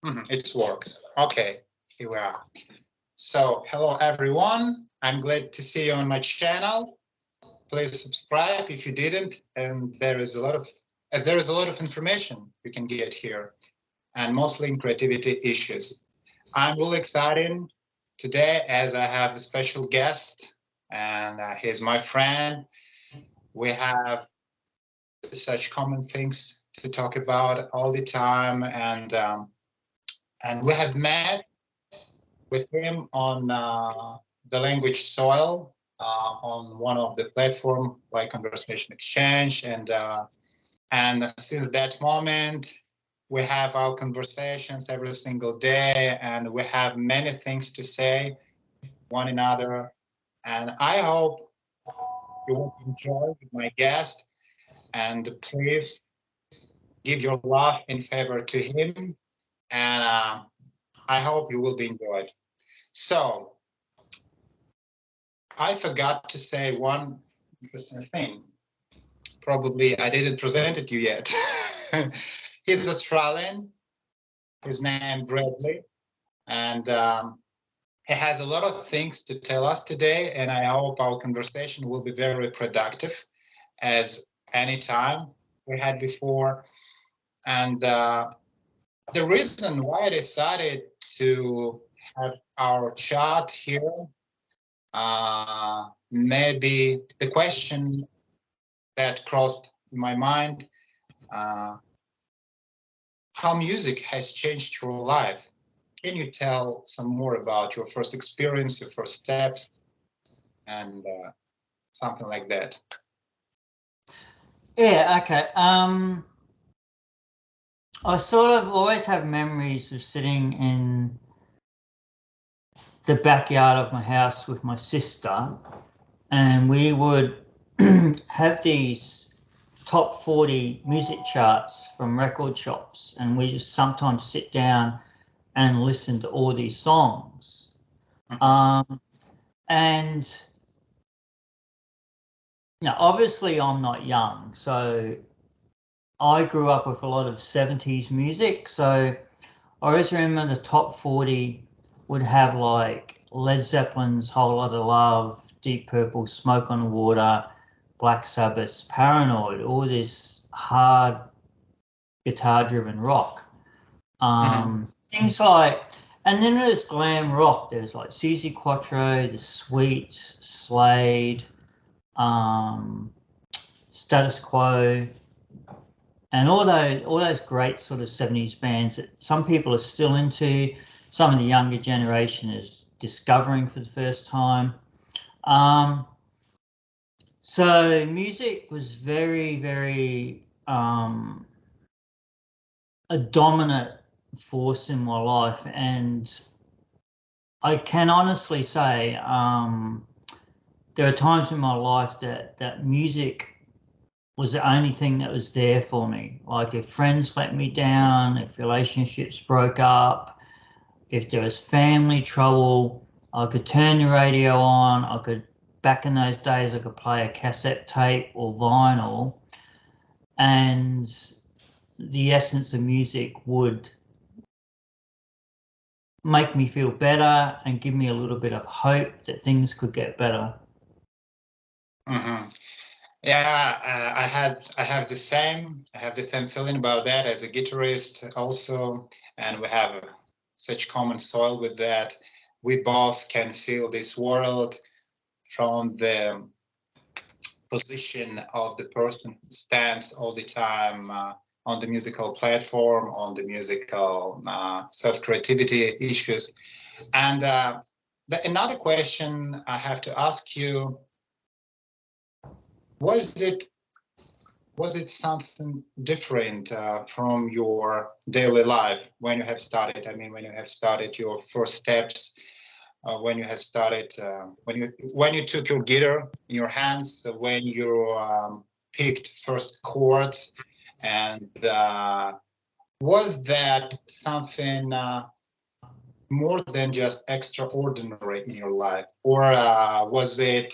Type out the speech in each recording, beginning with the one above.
It works. Okay, here we are. So, hello everyone. I'm glad to see you on my channel. Please subscribe if you didn't. And there is a lot of information you can get here, and mostly in creativity issues. I'm really excited today as I have a special guest, and he's my friend. We have such common things to talk about all the time, and we have met with him on the language soil on one of the platform like Conversation Exchange, and since that moment we have our conversations every single day, and we have many things to say one another. And I hope you will enjoy with my guest, and please give your love in favor to him, and I hope you will be enjoyed. So I forgot to say one interesting thing. Probably I didn't present it to you yet. He's Australian. His name Bradley, and he has a lot of things to tell us today. And I hope our conversation will be very productive, as any time we had before. And the reason why I decided to have our chat here, maybe the question that crossed my mind, uh, how music has changed your life. Can you tell some more about your first experience, your first steps, and something like that? Yeah, okay. I sort of always have memories of sitting in the backyard of my house with my sister, and we would have these top 40 music charts from record shops, and we just sometimes sit down and listen to all these songs. And obviously I'm not young, so I grew up with a lot of 70s music. So I always remember the top 40 would have like Led Zeppelin's Whole Lotta Love, Deep Purple, Smoke on the Water, Black Sabbath's Paranoid, all this hard guitar-driven rock. Things like, and then there's glam rock. There's like Suzi Quatro, The Sweets, Slade, Status Quo, and all those great sort of 70s bands that some people are still into, some of the younger generation is discovering for the first time. So music was very, very a dominant force in my life, and I can honestly say there are times in my life that music was the only thing that was there for me. Like if friends let me down, if relationships broke up, if there was family trouble, I could turn the radio on. Back in those days, I could play a cassette tape or vinyl, and the essence of music would make me feel better and give me a little bit of hope that things could get better. Yeah, I have the same feeling about that as a guitarist also, and we have such common soil with that. We both can feel this world from the position of the person who stands all the time on the musical platform, on the musical self-creativity issues. And another question I have to ask you, was it something different from your daily life when you have started? I mean, when you have started your first steps, when you have started, when you took your guitar in your hands, when you picked first chords, and was that something more than just extraordinary in your life, or was it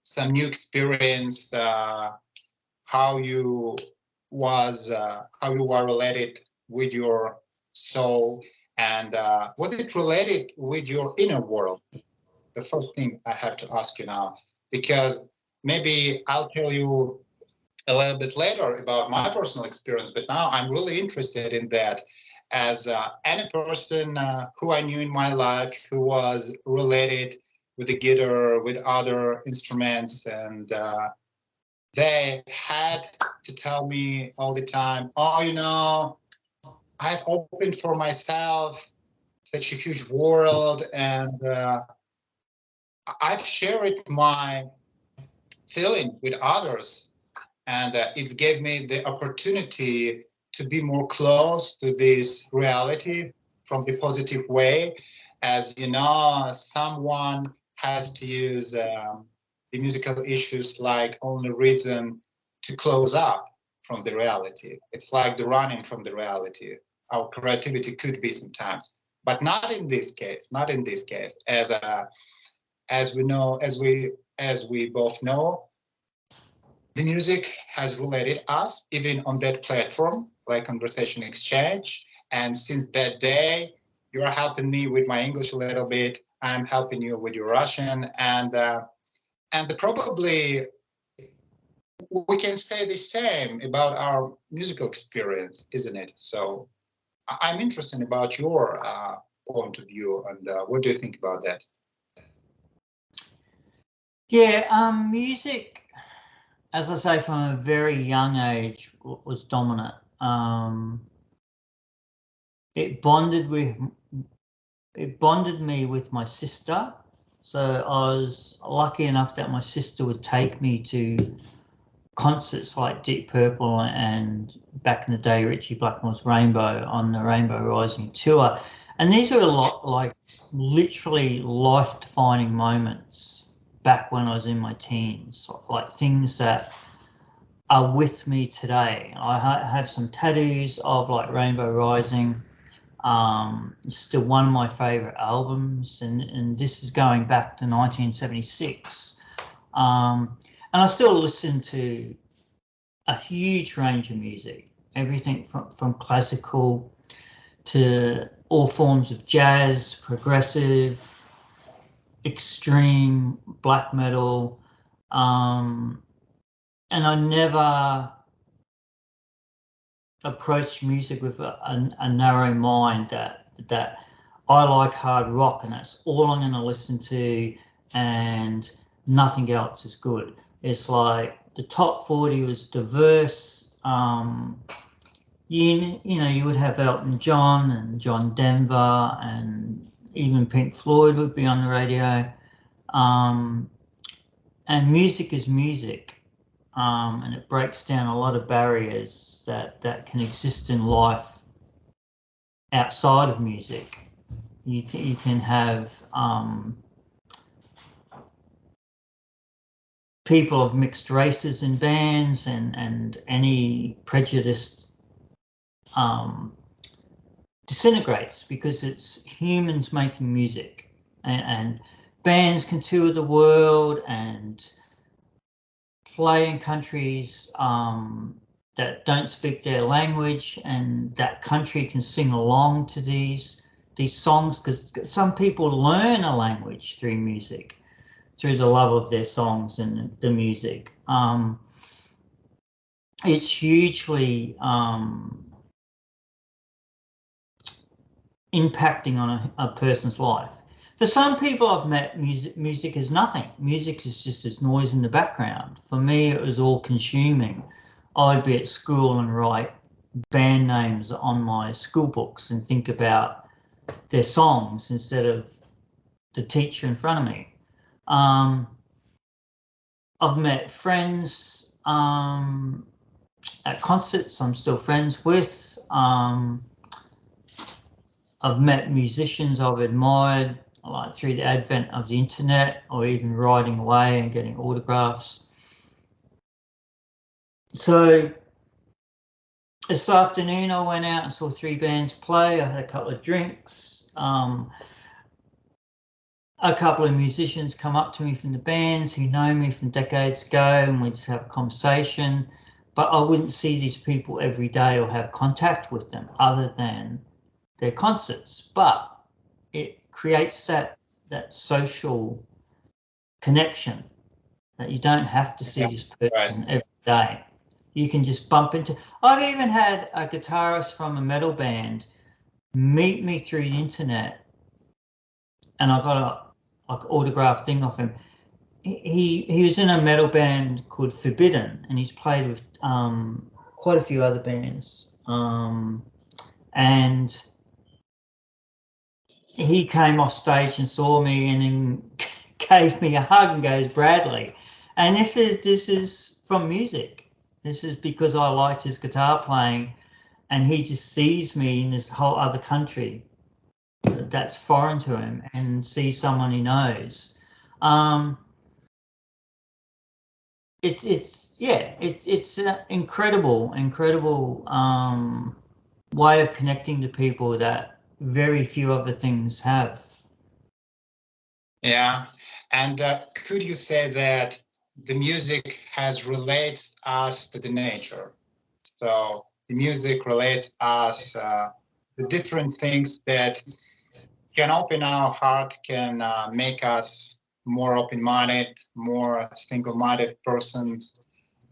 some new experience? How you were related with your soul, and was it related with your inner world? The first thing I have to ask you now, because maybe I'll tell you a little bit later about my personal experience, but now I'm really interested in that. As any person who I knew in my life who was related with the guitar, with other instruments, and they had to tell me all the time, oh, you know, I've opened for myself such a huge world, and I've shared my feeling with others, and it gave me the opportunity to be more close to this reality from the positive way. As you know, someone has to use the musical issues like only reason to close up from the reality. It's like the running from the reality. Our creativity could be sometimes, but not in this case. Not in this case. As we know, as we both know, the music has related us even on that platform like Conversation Exchange. And since that day, you're helping me with my English a little bit. I'm helping you with your Russian, and probably we can say the same about our musical experience, isn't it? So I'm interested about your point of view, and what do you think about that? Yeah, music, as I say, from a very young age was dominant. It bonded me with my sister. So I was lucky enough that my sister would take me to concerts like Deep Purple and back in the day Richie Blackmore's Rainbow on the Rainbow Rising tour. And these were a lot like literally life-defining moments back when I was in my teens, like things that are with me today. I have some tattoos of like Rainbow Rising. Still one of my favorite albums, and this is going back to 1976. And I still listen to a huge range of music, everything from classical to all forms of jazz, progressive, extreme, black metal. And I never approach music with a narrow mind that I like hard rock and that's all I'm going to listen to and nothing else is good. It's like the top 40 was diverse. You would have Elton John and John Denver and even Pink Floyd would be on the radio. And music is music. And it breaks down a lot of barriers that can exist in life outside of music. You can have people of mixed races in bands, and any prejudice disintegrates because it's humans making music, and bands can tour the world and play in countries that don't speak their language, and that country can sing along to these songs, because some people learn a language through music, through the love of their songs and the music. It's hugely impacting on a person's life. For some people I've met, music is nothing. Music is just this noise in the background. For me, it was all consuming. I'd be at school and write band names on my school books and think about their songs instead of the teacher in front of me. I've met friends at concerts I'm still friends with. I've met musicians I've admired, like through the advent of the internet, or even writing away and getting autographs. So this afternoon I went out and saw 3 bands play. I had a couple of drinks. A couple of musicians come up to me from the bands who know me from decades ago, and we just have a conversation. But I wouldn't see these people every day or have contact with them other than their concerts, but it creates that social connection that you don't have to see this person every day. You can just bump into. I've even had a guitarist from a metal band meet me through the internet, and I got a autograph thing off him. He was in a metal band called Forbidden, and he's played with quite a few other bands. And he came off stage and saw me and then gave me a hug and goes, "Bradley." And this is from music. This is because I liked his guitar playing, and he just sees me in this whole other country that's foreign to him and sees someone he knows. It's an incredible way of connecting to people that very few other things have. Yeah, and could you say that the music has relates us to the nature? So the music relates us the different things that can open our heart, can make us more open-minded, more single-minded person,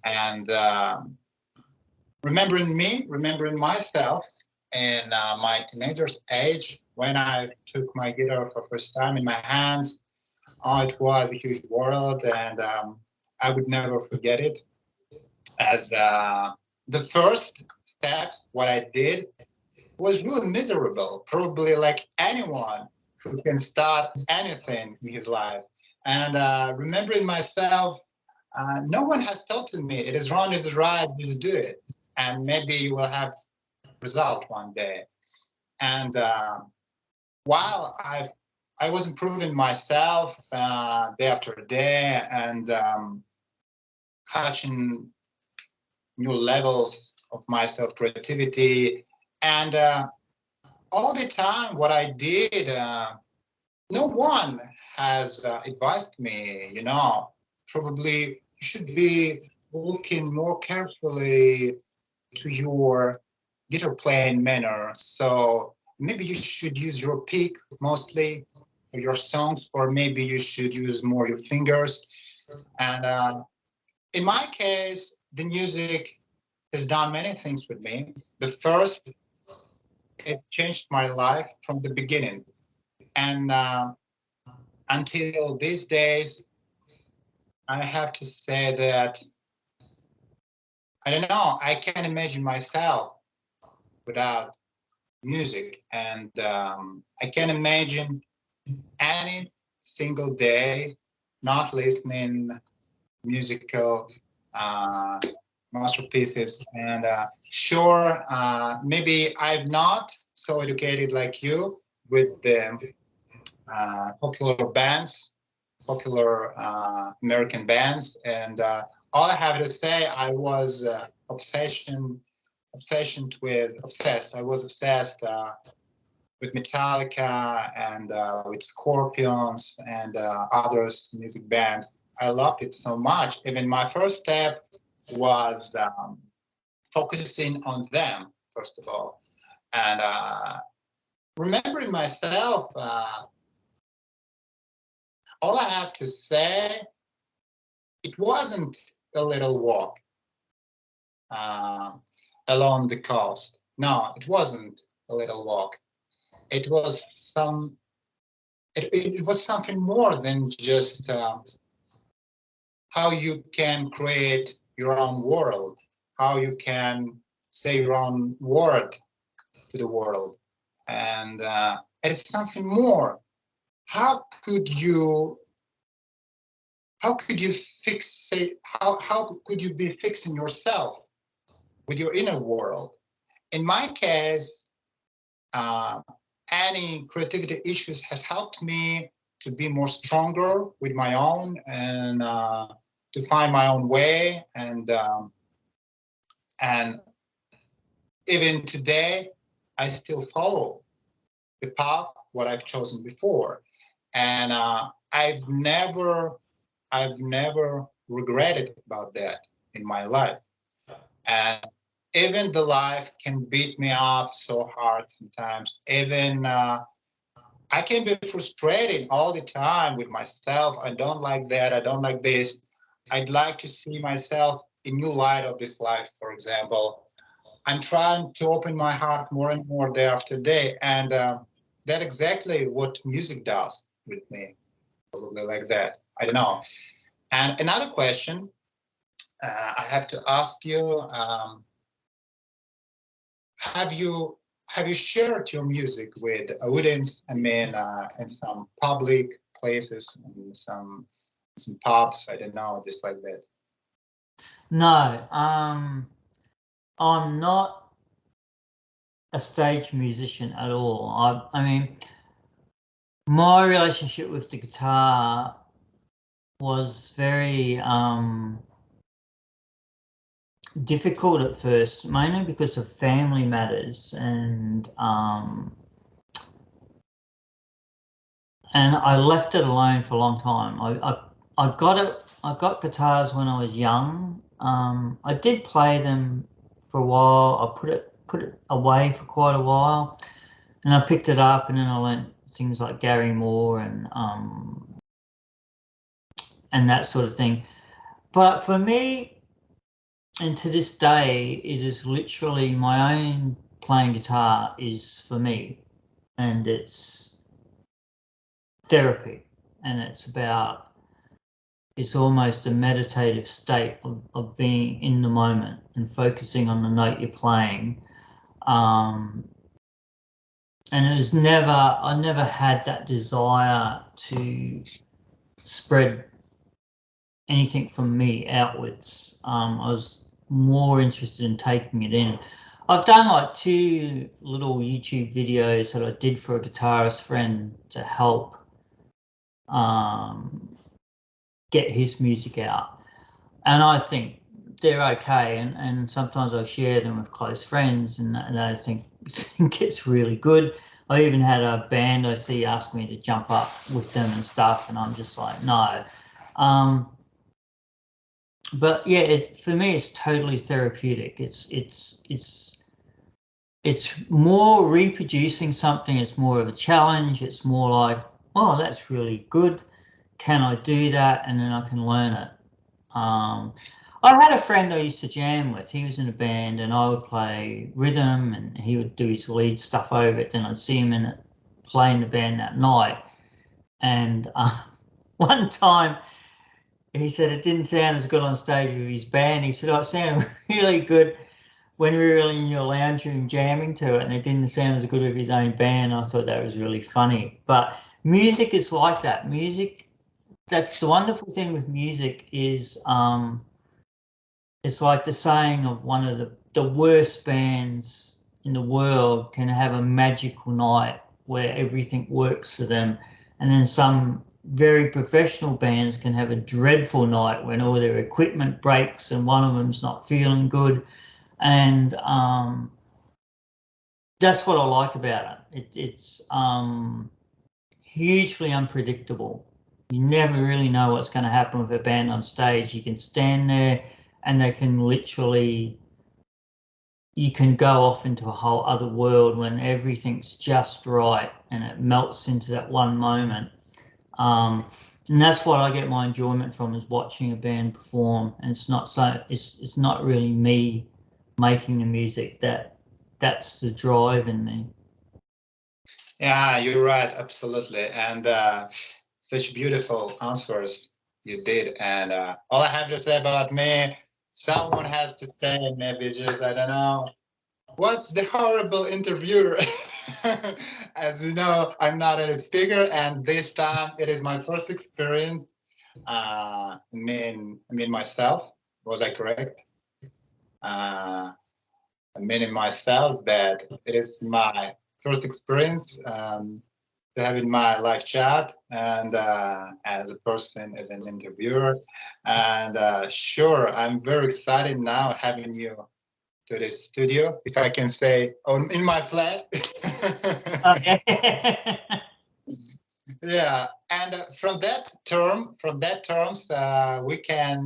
and remembering myself in my teenager's age when I took my guitar for the first time in my hands. Oh, it was a huge world, and I would never forget it. As the first steps, what I did was really miserable, probably like anyone who can start anything in his life. And remembering myself, no one has told to me, it is wrong, it is right, just do it. And maybe you will have result one day. And while I was improving myself day after day and catching new levels of my self creativity, and all the time what I did, no one has advised me, probably you should be looking more carefully to your guitar playing manner. So maybe you should use your pick mostly for your songs, or maybe you should use more your fingers. And in my case, the music has done many things with me. The first, it changed my life from the beginning. And until these days, I have to say that, I don't know, I can't imagine myself without music. And I can imagine any single day not listening musical uh, masterpieces. And sure, maybe I'm not so educated like you with the popular bands, popular American bands. And all I have to say, I was obsessed. I was obsessed with Metallica and with Scorpions and others music bands. I loved it so much. Even my first step was focusing on them, first of all. And remembering myself, all I have to say, it wasn't a little walk uh, along the coast. No, it wasn't a little walk. It was it was something more than just how you can create your own world, how you can say your own word to the world. And it is something more. How could you how could you be fixing yourself with your inner world? In my case, uh, any creativity issues has helped me to be more stronger with my own and to find my own way. And even today, I still follow the path what I've chosen before, and I've never regretted about that in my life. And even the life can beat me up so hard sometimes. Even I can be frustrated all the time with myself. I don't like that. I don't like this. I'd like to see myself in new light of this life, for example. I'm trying to open my heart more and more day after day. And that's exactly what music does with me, probably like that. I don't know. And another question I have to ask you, have you shared your music with audience? I mean, in some public places, in some pubs. I don't know, just like that. No, I'm not a stage musician at all. I mean, my relationship with the guitar was very difficult at first, mainly because of family matters, and I left it alone for a long time. I got it. I got guitars when I was young. I did play them for a while. I put it away for quite a while, and I picked it up, and then I learned things like Gary Moore and that sort of thing. But for me, and to this day, it is literally my own playing guitar is for me, and it's therapy, and it's almost a meditative state of being in the moment and focusing on the note you're playing. And I never had that desire to spread anything from me outwards. I was more interested in taking it in. I've done like 2 little YouTube videos that I did for a guitarist friend to help get his music out. And I think they're okay. And sometimes I share them with close friends and I think it's really good. I even had a band I see ask me to jump up with them and stuff. And I'm just like, no. But yeah, for me, it's totally therapeutic. It's more reproducing something. It's more of a challenge. It's more like, oh, that's really good. Can I do that? And then I can learn it. I had a friend I used to jam with. He was in a band, and I would play rhythm, and he would do his lead stuff over it. Then I'd see him in it, playing the band that night. And one time, he said it didn't sound as good on stage with his band. He said, "Oh, it sounded really good when we were in your lounge room jamming to it, and it didn't sound as good with his own band." I thought that was really funny. But music is like that. Music, that's the wonderful thing with music is it's like the saying of one of the worst bands in the world can have a magical night where everything works for them, and then some very professional bands can have a dreadful night when all their equipment breaks and one of them's not feeling good. And that's what I like about it. It's hugely unpredictable. You never really know what's going to happen with a band on stage. You can stand there and they can literally, you can go off into a whole other world when everything's just right and it melts into that one moment. And that's what I get my enjoyment from, is watching a band perform. And it's not really me making the music. That's the drive in me. Yeah, you're right, absolutely. And such beautiful answers you did. And all I have to say about me, someone has to say, maybe just, I don't know, what's the horrible interviewer? As you know, I'm not a speaker, and this time it is my first experience. I mean myself. Was I correct? I mean in myself that it is my first experience to have in my live chat and as a person, as an interviewer. And sure, I'm very excited now having you to this studio, if I can say, in my flat. Okay. Yeah, and from that terms, we can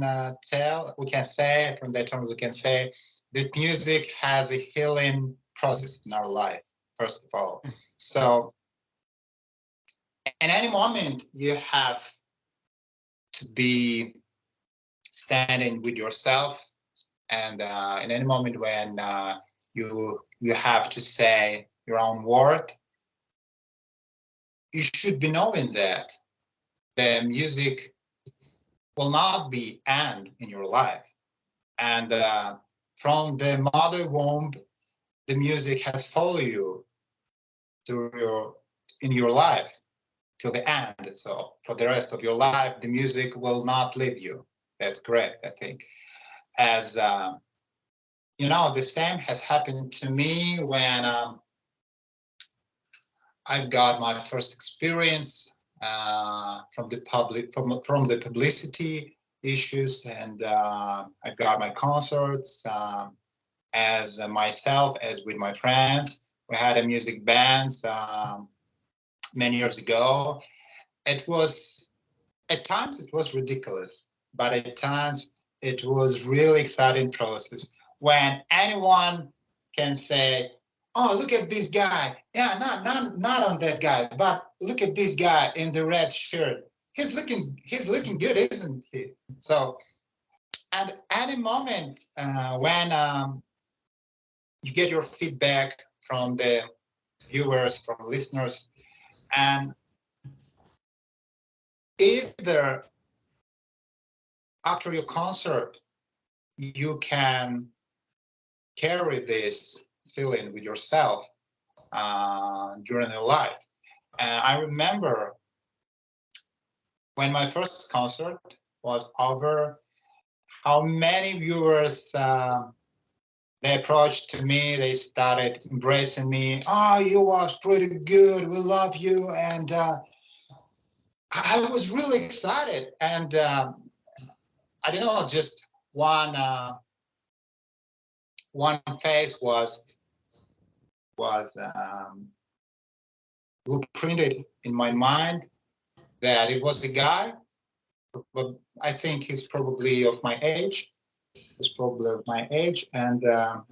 say, from that term, we can say that music has a healing process in our life, first of all. So in any moment, you have to be standing with yourself, and in any moment when you have to say your own word, you should be knowing that the music will not be end in your life. And from the mother womb, the music has followed you to in your life till the end. So for the rest of your life, the music will not leave you. That's correct, I think. As the same has happened to me when I got my first experience from the publicity issues, and I got my concerts as myself, as with my friends. We had a music band many years ago. It was at times it was ridiculous, but at times it was really exciting process when anyone can say, "Oh, look at this guy! Yeah, not on that guy, but look at this guy in the red shirt. He's looking good, isn't he?" So, at any moment when you get your feedback from the viewers, from listeners, and either after your concert you can carry this feeling with yourself during your life. I remember when my first concert was over, how many viewers they approached to me, they started embracing me. "Oh, you was pretty good, we love you." And I was really excited. And I don't know, just one face was blueprinted in my mind, that it was a guy, but I think he's probably of my age. Was probably of my age, and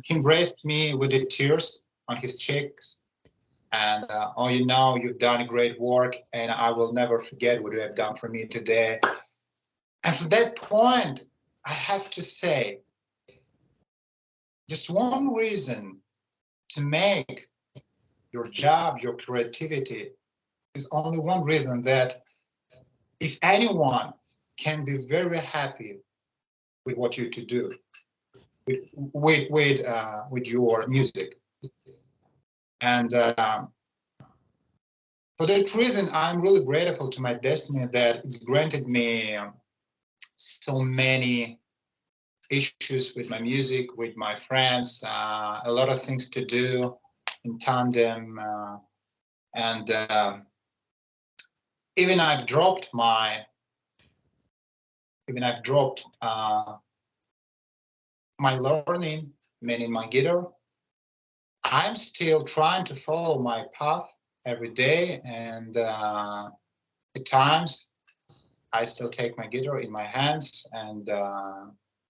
he embraced me with the tears on his cheeks. And "Oh, you've done great work, and I will never forget what you have done for me today." And from that point, I have to say, just one reason to make your job, your creativity, is only one reason, that if anyone can be very happy with what you to do, with your music. And for that reason, I'm really grateful to my destiny that it's granted me so many issues with my music, with my friends, a lot of things to do in tandem, and even I've dropped my learning, meaning my guitar. I'm still trying to follow my path every day, and at times I still take my guitar in my hands and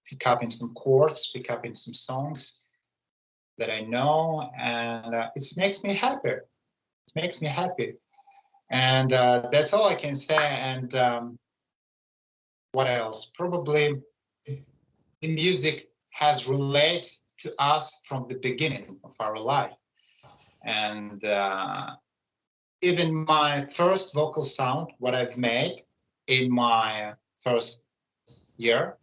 pick up in some chords, pick up in some songs that I know, and it makes me happy. It makes me happy, and that's all I can say. And what else? Probably the music has related to us from the beginning of our life, and even my first vocal sound, what I've made in my first year,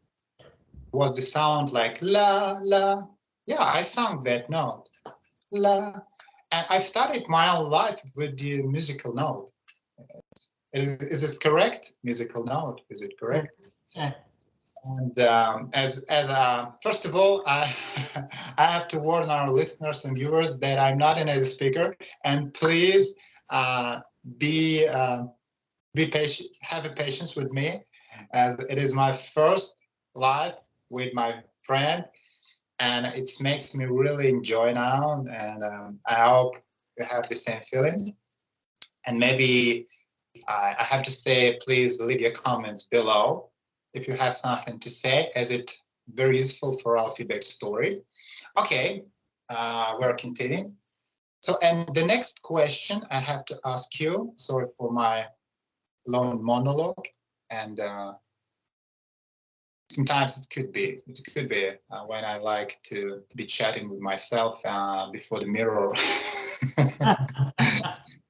was the sound like la la. Yeah, I sang that note, la. And I started my own life with the musical note. Is it correct? Musical note, is it correct? Yeah. And as first of all, I have to warn our listeners and viewers that I'm not a native speaker, and please uh, be be patient, have a patience with me, as it is my first live with my friend, and it makes me really enjoy now. And I hope you have the same feeling. And maybe I have to say, please leave your comments below if you have something to say, as it very useful for our feedback story. Okay, we're continuing. So, and the next question I have to ask you, sorry for my long monologue, and sometimes it could be when I like to be chatting with myself before the mirror.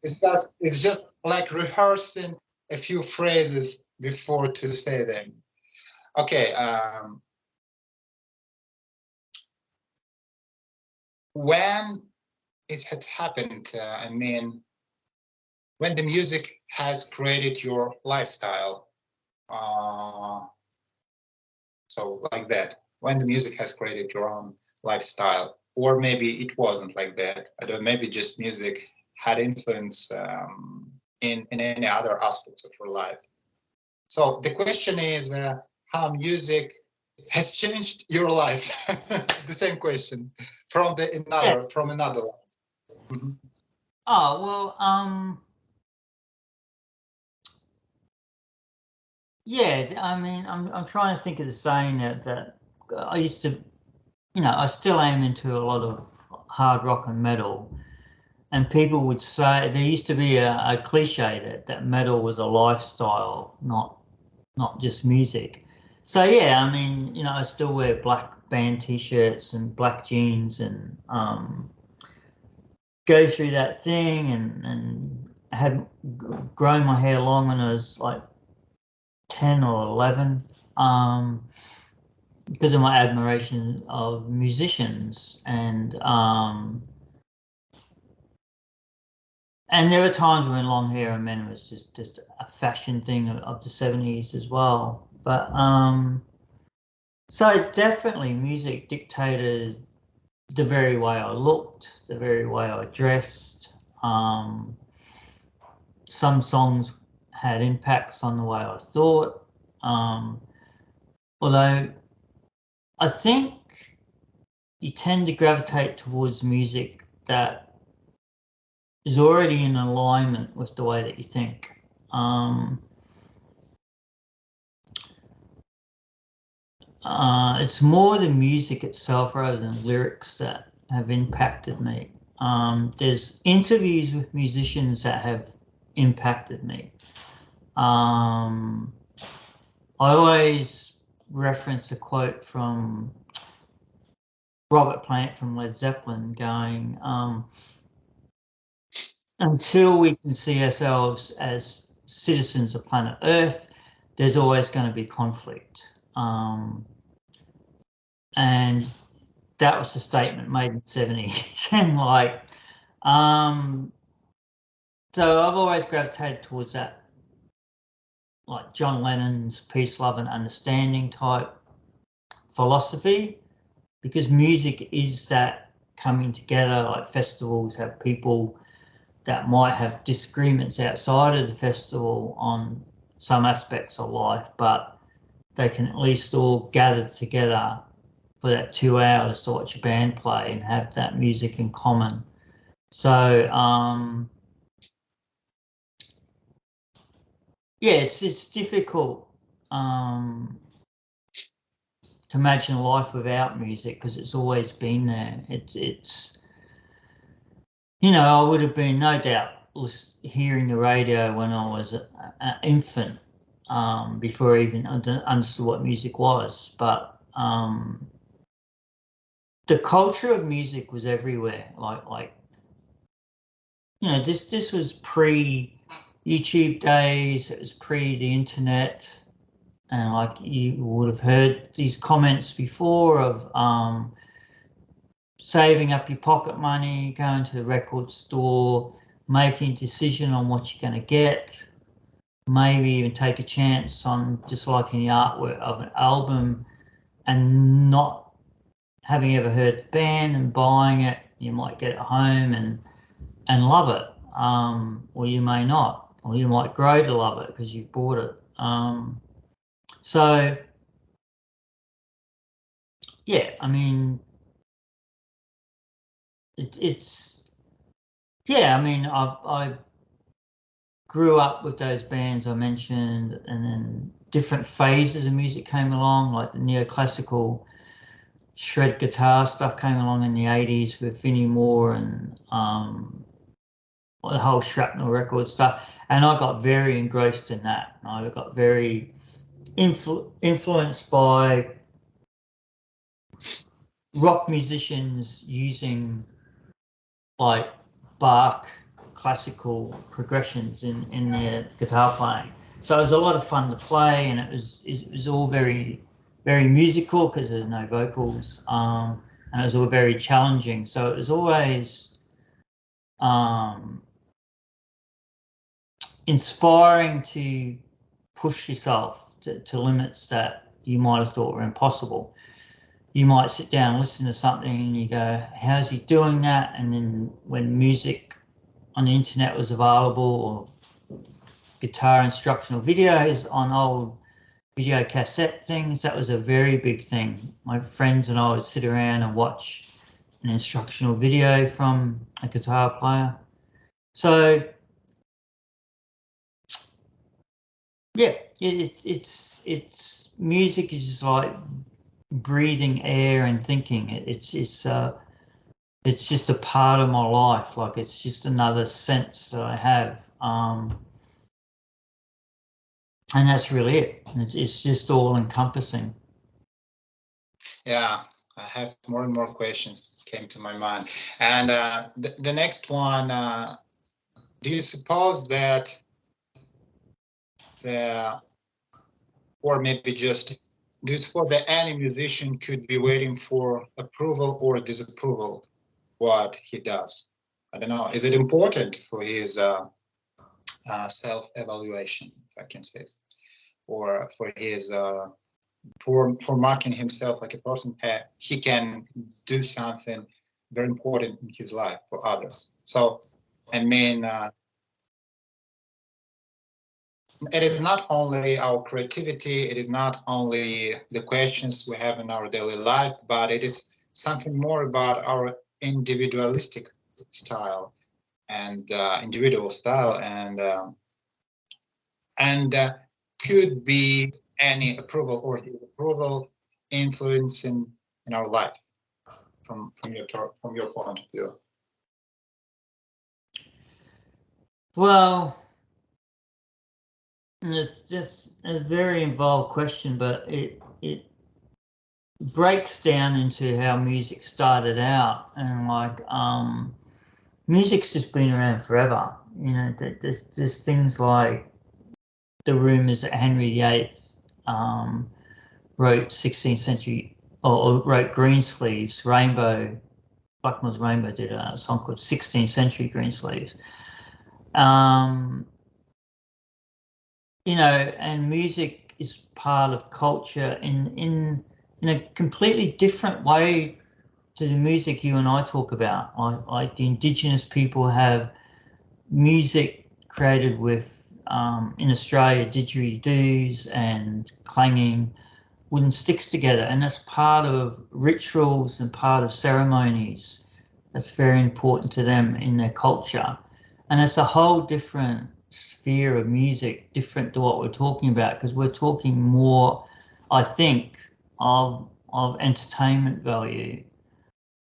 It's just like rehearsing a few phrases before to say them. Okay. When it has happened, I mean, when the music has created your lifestyle, so like that, when the music has created your own lifestyle, or maybe it wasn't like that. I don't. Maybe just music had influence in any other aspects of your life. So the question is how music has changed your life. The same question from another life. Mhm. Oh, well, yeah, I mean, I'm trying to think of the saying that I used to, I still am into a lot of hard rock and metal, and people would say there used to be a cliche that metal was a lifestyle, not just music. So yeah, I mean, I still wear black band t-shirts and black jeans and go through that thing and had grown my hair long when I was like 10 or 11 because of my admiration of musicians and there were times when long hair on men was just a fashion thing of the 70s as well. But so definitely music dictated the very way I looked, the very way I dressed. Some songs had impacts on the way I thought. Although I think you tend to gravitate towards music that is already in alignment with the way that you think. It's more the music itself rather than lyrics that have impacted me. There's interviews with musicians that have impacted me. I always reference a quote from Robert Plant from Led Zeppelin going, until we can see ourselves as citizens of planet Earth, there's always going to be conflict. And that was the statement made in the 70s. And so I've always gravitated towards that, like John Lennon's peace, love and understanding type philosophy, because music is that coming together. Like festivals have people that might have disagreements outside of the festival on some aspects of life, but they can at least all gather together for that 2 hours to watch a band play and have that music in common. So yeah, it's difficult to imagine a life without music because it's always been there. It's I would have been no doubt hearing the radio when I was an infant before I even understood what music was. But the culture of music was everywhere. This was pre YouTube days. It was pre the internet. And like you would have heard these comments before of saving up your pocket money, going to the record store, making a decision on what you're going to get, maybe even take a chance on just liking the artwork of an album and not having ever heard the band and buying it. You might get it home and love it, or you may not, or you might grow to love it because you've bought it. So yeah, I mean, it's yeah. I mean, I grew up with those bands I mentioned, and then different phases of music came along, like the neoclassical shred guitar stuff came along in the 80s with Vinnie Moore and the whole Shrapnel record stuff. And I got very engrossed in that. I got very influenced by rock musicians using like Bach classical progressions in their guitar playing. So it was a lot of fun to play, and it was all very musical because there's no vocals, and it was all very challenging. So it was always inspiring to push yourself to limits that you might have thought were impossible. You might sit down and listen to something and you go, how's he doing that? And then when music on the internet was available, or guitar instructional videos on old video cassette things, that was a very big thing. My friends and I would sit around and watch an instructional video from a guitar player. So yeah, it's music is just like breathing air and thinking. It's just a part of my life. Like it's just another sense that I have, and that's really it. It's just all encompassing. Yeah, I have more and more questions came to my mind. And the next one, do you suppose that or maybe just, do you suppose that any musician could be waiting for approval or disapproval what he does? I don't know. Is it important for his self-evaluation, if I can say, or for his for marking himself like a person that he can do something very important in his life for others? So, I mean, it is not only our creativity, it is not only the questions we have in our daily life, but it is something more about our individualistic style and individual style, and could be any approval or disapproval influencing in our life from your point of view. Well, it's just a very involved question, but it breaks down into how music started out, and like music's just been around forever. You know, there's things like the rumours that Henry VIII wrote 16th century or wrote Greensleeves, Rainbow, Blackmore's Rainbow did a song called 16th Century Greensleeves. You know, and music is part of culture in a completely different way to the music you and I talk about. Like the Indigenous people have music created with, in Australia, didgeridoos and clanging wooden sticks together, and that's part of rituals and part of ceremonies. That's very important to them in their culture, and it's a whole different sphere of music, different to what we're talking about, because we're talking more, I think, of entertainment value,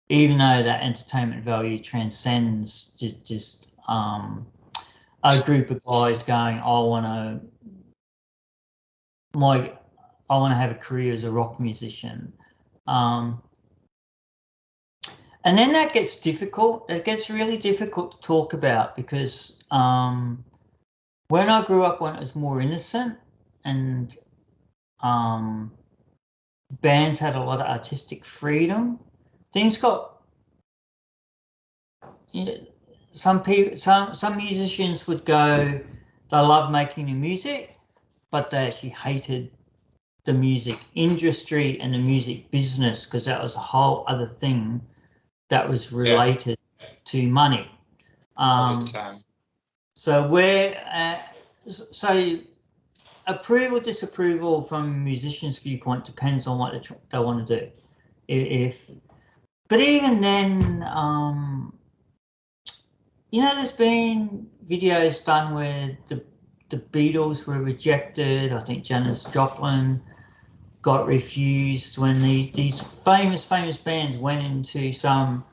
even though that entertainment value transcends just a group of guys going, I want to have a career as a rock musician. And then that gets difficult. It gets really difficult to talk about, because when I grew up, when it was more innocent and bands had a lot of artistic freedom, things got, you know, some musicians would go, they love making the music, but they actually hated the music industry and the music business, because that was a whole other thing that was related to money. So so approval, disapproval from a musician's viewpoint depends on what they want to do. But even then, you know, there's been videos done where the Beatles were rejected. I think Janis Joplin got refused when these famous bands went into some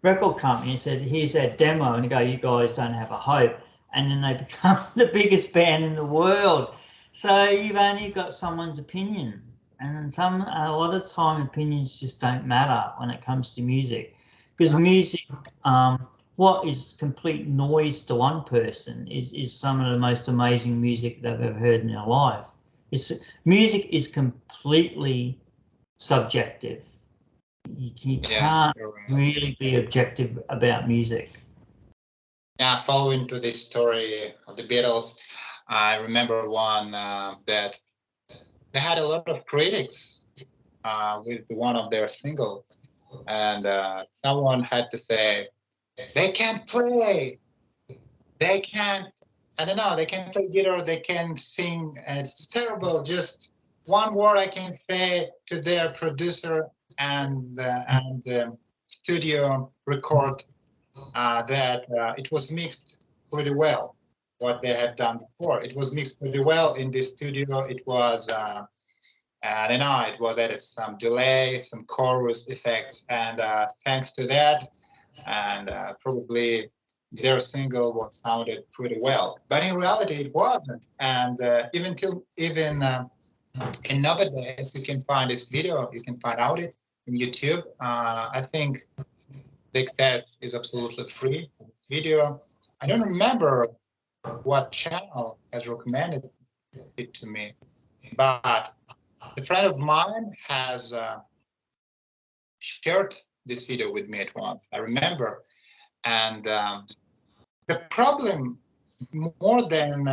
record company and said, "Here's our demo," and they go, "You guys don't have a hope," and then they become the biggest band in the world. So you've only got someone's opinion, and a lot of time opinions just don't matter when it comes to music, because music, what is complete noise to one person is some of the most amazing music they've ever heard in their life. Music is completely subjective. You can't really be objective about music. Yeah, following to this story of the Beatles, I remember one that they had a lot of critics with one of their singles, and someone had to say, "They can't play. They can't. I don't know. They can't play guitar. They can sing. And it's terrible. Just one word I can say to their producer and studio record that it was mixed pretty well. What they had done before, it was mixed pretty well in the studio. It was, I don't know, it was added some delay, some chorus effects, and thanks to that, and probably their single was sounded pretty well. But in reality, it wasn't. And even in nowadays, you can find this video, you can find out it on YouTube. I think the access is absolutely free. Video. I don't remember what channel has recommended it to me, but a friend of mine has shared this video with me at once. I remember, and the problem, more than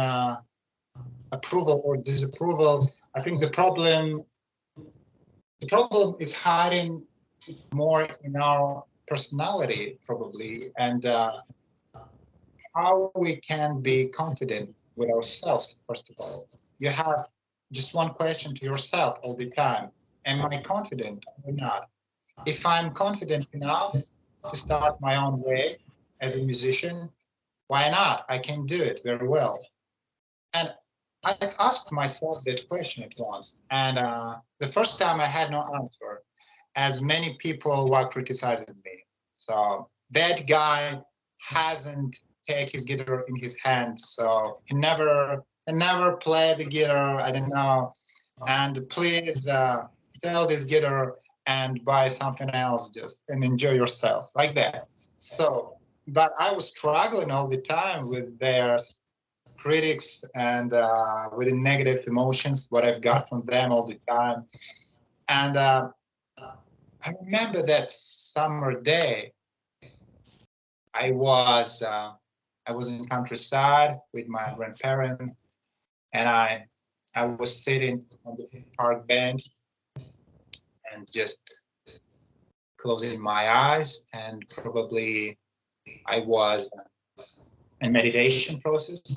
approval or disapproval, I think the problem is hiding more in our personality, probably, and how we can be confident with ourselves. First of all, you have just one question to yourself all the time: am I confident or not? If I'm confident enough to start my own way as a musician, why not? I can do it very well. And I've asked myself that question at once. And the first time I had no answer, as many people were criticizing me. So that guy hasn't take his guitar in his hand, so he never played the guitar. I don't know. And please sell this guitar and buy something else, just and enjoy yourself like that. So, but I was struggling all the time with their critics and with the negative emotions, what I've got from them all the time. And I remember that summer day, I was in countryside with my grandparents, and I was sitting on the park bench and just closing my eyes, and probably I was in meditation process.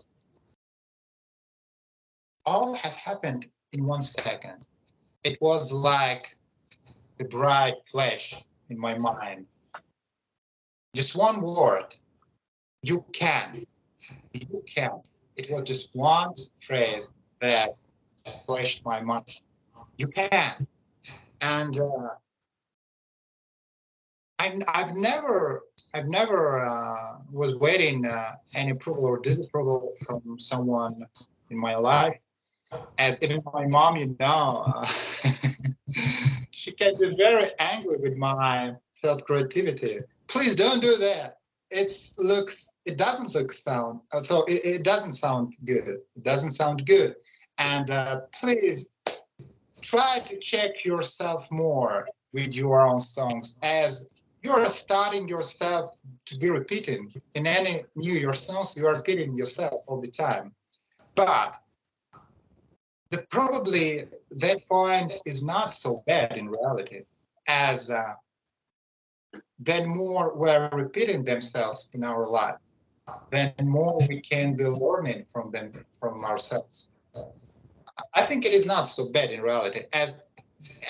All had happened in 1 second. It was like a bright flash in my mind. Just one word: you can. You can. It was just one phrase that flashed my mind. You can. And I've never was waiting any approval or disapproval from someone in my life. As even my mom, she can be very angry with my self creativity. Please don't do that. It doesn't look sound. So it doesn't sound good. It doesn't sound good. And please try to check yourself more with your own songs, as you're starting yourself to be repeating in any new your songs. You are repeating yourself all the time. But probably that point is not so bad in reality, as then more we're repeating themselves in our life, then more we can be learning from them, from ourselves. I think it is not so bad in reality,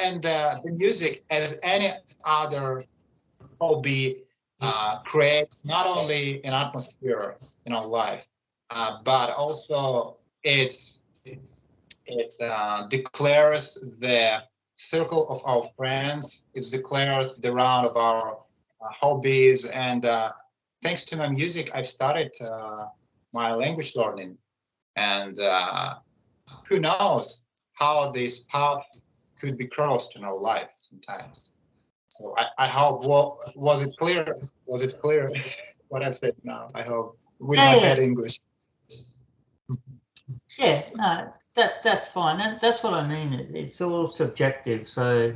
and the music, as any other hobby, creates not only an atmosphere in our life, but also it declares the circle of our friends. It declares the round of our hobbies. And thanks to my music, I've started my language learning. And who knows how this path could be crossed in our life sometimes. So I hope, was it clear? Was it clear what I've said now? I hope with my Yeah, bad English. yeah, no, that's fine. That's what I mean. It's all subjective. So,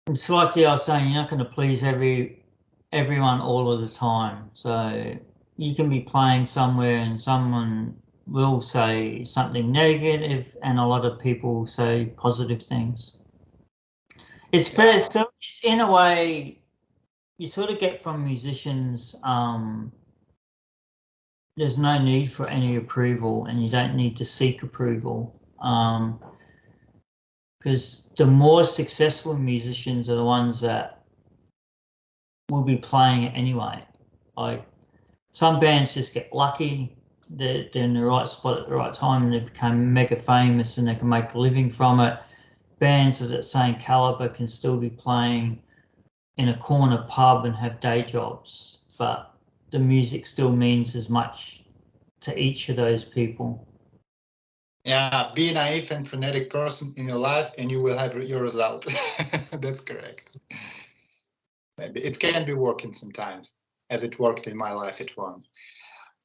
it's like I was saying, you're not going to please everyone all of the time. So you can be playing somewhere and someone will say something negative, and a lot of people say positive things. It's better. So in a way, you sort of get from musicians. There's no need for any approval, and you don't need to seek approval. Because the more successful musicians are the ones that will be playing it anyway. Like some bands just get lucky, they're in the right spot at the right time and they become mega famous and they can make a living from it. Bands of that same caliber can still be playing in a corner pub and have day jobs, but the music still means as much to each of those people. Yeah, be a naive and frenetic person in your life and you will have your result. That's correct. Maybe it can be working sometimes, as it worked in my life at once.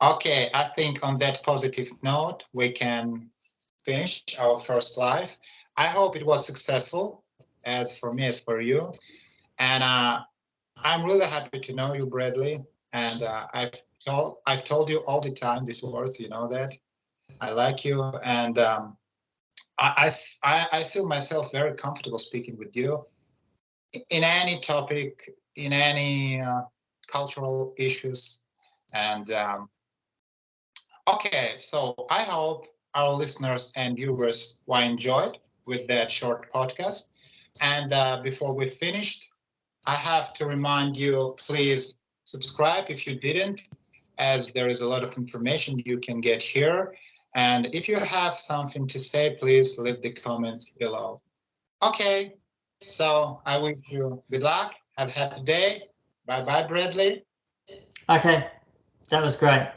Okay, I think on that positive note, we can finish our first live. I hope it was successful, as for me, as for you. And I'm really happy to know you, Bradley. And I've told you all the time these words. You know that I like you, and I feel myself very comfortable speaking with you in any topic, in any cultural issues. And okay, so I hope our listeners and viewers will enjoy it with that short podcast. And before we finished, I have to remind you, please subscribe if you didn't, as there is a lot of information you can get here. And if you have something to say, please leave the comments below. Okay, so I wish you good luck. Have a happy day. Bye bye, Bradley. Okay, that was great.